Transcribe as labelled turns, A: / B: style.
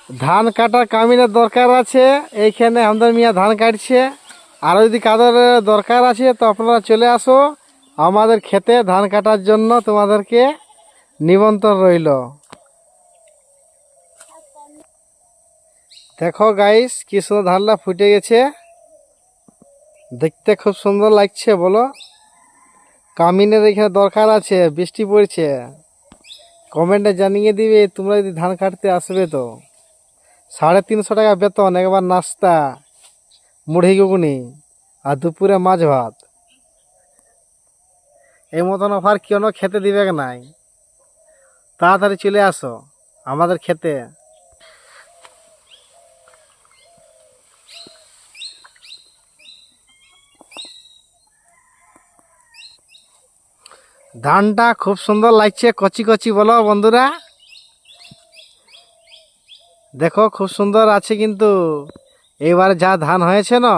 A: ধান কাটার কামিনের দরকার আছে, এইখানে আমাদের মিয়া ধান কাটছে। আরও যদি কাদের দরকার আছে তো আপনারা চলে আসো আমাদের খেতে ধান কাটার জন্য, তোমাদেরকে নিমন্ত্রণ রইল। দেখো গাইস কি সুন্দর ধানটা ফুটে গেছে, দেখতে খুব সুন্দর লাগছে। বলো কামিনের এখানে দরকার আছে, বৃষ্টি পড়ছে, কমেন্টে জানিয়ে দিবে তোমরা যদি ধান কাটতে আসবে। তো 350 টাকা বেতন, একবার নাস্তা, মুড়ি ঘুগনি আর দুপুরে মাছ ভাত। এই মতন অফার কেন খেতে দিবে নাই? তাড়াতাড়ি চলে আসো আমাদের খেতে। ধানটা খুব সুন্দর লাগছে, কচি কচি। বলো বন্ধুরা, দেখো খুব সুন্দর আছে কিন্তু এবারে যা ধান হয়েছে না